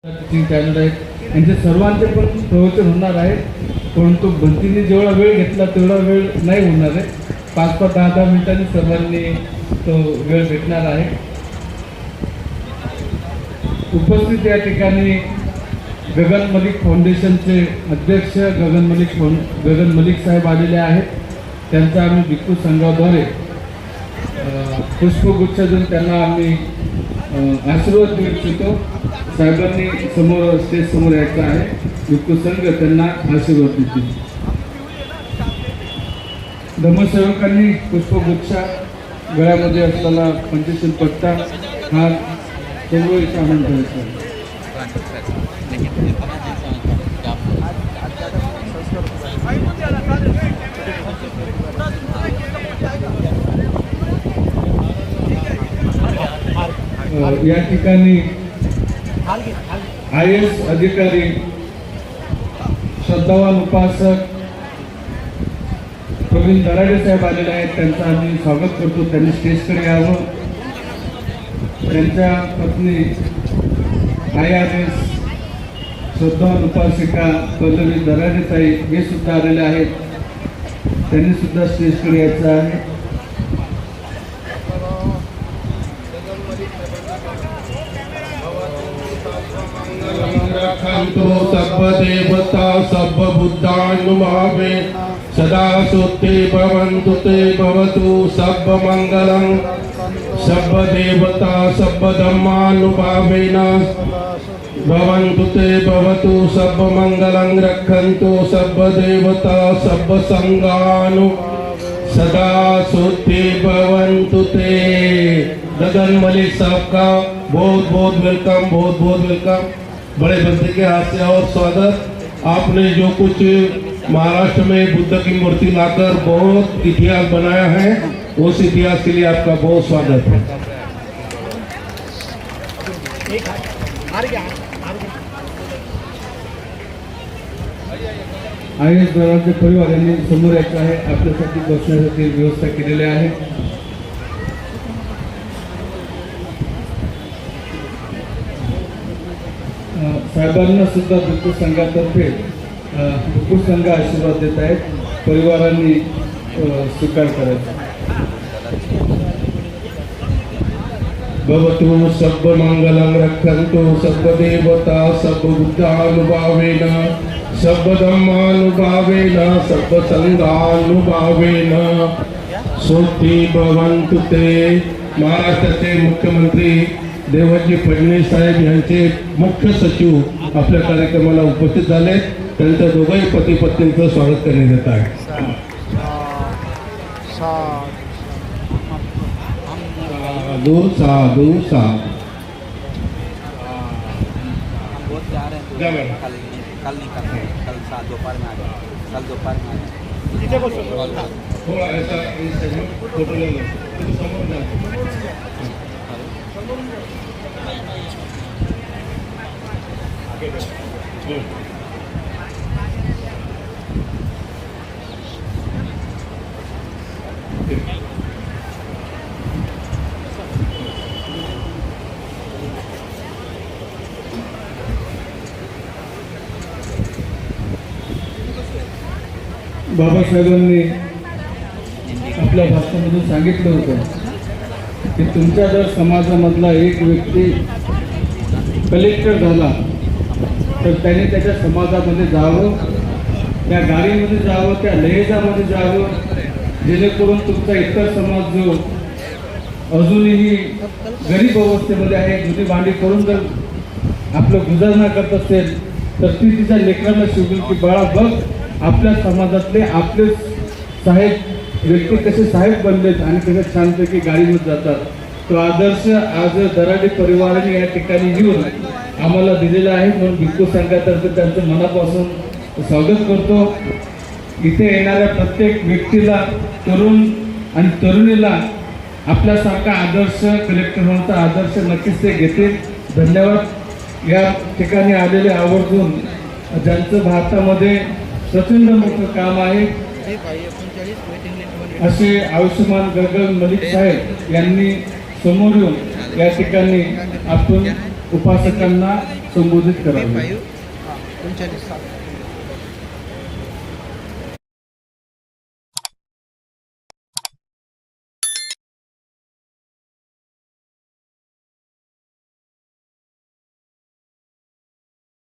Channel आहेत यांचे सर्वांचे पण प्रवचन होणार आहे, परंतु भंतीने जेवढा वेळ घेतला तेवढा वेळ नाही होणार आहे. 5-5, 10-10 मिनिटांनी सर्वांनी तो वेळ भेटणार आहे. उपस्थित या ठिकाणी गगन मलिक फाउंडेशनचे अध्यक्ष गगन मलिक साहेब आलेले आहेत. त्यांचा आम्ही भिक्खू संघाद्वारे पुष्पगुच्छ देऊन त्यांना आम्ही आशीर्वाद देऊ इच्छितो. साहेबांनी स्टेज समोर यायचं आहे. भिक्खू संघ त्यांना आशीर्वाद देतील. धम्मसेवकांनी पुष्पगुच्छ गळ्यामध्ये असलेला पंचशील पट्टा हा सर्व इथं आणून ठेवायचा. या ठिकाणी IAS अधिकारी श्रद्धावान उपासक प्रवीण दराडे साहेब आलेले आहेत. त्यांचं आम्ही स्वागत करतो. त्यांनी स्टेजकडे यावं. त्यांच्या पत्नी IRS श्रद्धावान उपासिका पल्लवी दराडे ताई हे सुद्धा आलेले आहेत. त्यांनी सुद्धा स्टेजकडे यायचं आहे. सर्व देवता सर्व बुद्धानुभावे सदा सुते भवन्तु ते भवतु सर्व मंगलं सर्व देवता सर्व धर्मानुभावेन भवन्तु ते भवतु सर्व मंगलं रक्षन्तु सर्व देवता सर्व संघानु सदा सुते भवन्तु ते. गगन मलिक साहब का बहुत बहुत वेलकम, बहुत बहुत वेलकम. बड़े बंदे के हाथ से और स्वागत. आपने जो कुछ महाराष्ट्र में बुद्ध की मूर्ति लाकर बहुत इतिहास बनाया है, उस इतिहास के लिए आपका बहुत स्वागत है. IAS दराडे परिवार यांनी समोर यायचं आहे. आपल्यासाठी बसण्यासाठी व्यवस्था केलेली आहे. साहेबांना सुद्धा भिक्खू संघातर्फे भिक्खू संघ आशीर्वाद देत आहेत. परिवारांनी स्वीकार करायचा. भवतु सर्व मंगलं रक्षन्तु सर्व देवता सर्व बुद्धानुभावेन सर्व धम्मानुभावेन सर्व संघानुभावेन सुखी भवन्तु ते. महाराष्ट्राचे मुख्यमंत्री देवेंद्र फडणवीस साहेब यांचे मुख्य सचिव आपल्या कार्यक्रमाला उपस्थित झाले. त्यांच्या दोघंही पती पत्नींचं स्वागत करण्यात येत आहे. साधू साधू साधू. थोड़ा ऐसा फोटो ले लो. बाबासाहेबांनी आपल्या भाषणामधून सांगितलं होतं की तुमच्या जर समाजामधला एक व्यक्ती कलेक्टर झाला तर त्याने त्याच्या समाजामध्ये जावं, त्या गाडीमध्ये जावं, त्या लहेजामध्ये जावं, जेणेकरून तुमचा इतर समाज जो अजूनही गरीब अवस्थेमध्ये आहे, जुनी भांडी करून जर आपलं गुजारणा करत असेल तर ती तिच्या लेकरांना शिकवेल की बाळा बघ आपल्या समाजातले आपले साहेब व्यक्ती कसे साहेब बनलेत आणि कसे छानपैकी गाडीमध्ये जातात. तो आदर्श आज दराडे परिवाराने या ठिकाणी येऊन आम्हाला दिलेला आहे. म्हणून भिक्खू संघातर्फे त्यांचं मनापासून स्वागत करतो. इथे येणाऱ्या प्रत्येक व्यक्तीला, तरुण आणि तरुणीला आपल्यासारखा आदर्श कलेक्टर होण्याचा आदर्श नक्कीच ते घेतील. धन्यवाद. या ठिकाणी आलेले आवर्जून ज्यांचं भारतामध्ये प्रचंड मोठं काम आहे असे आयुष्यमान गगन मलिक साहेब यांनी समोर येऊन या ठिकाणी आपण उपासकांना संबोधित करावे. 39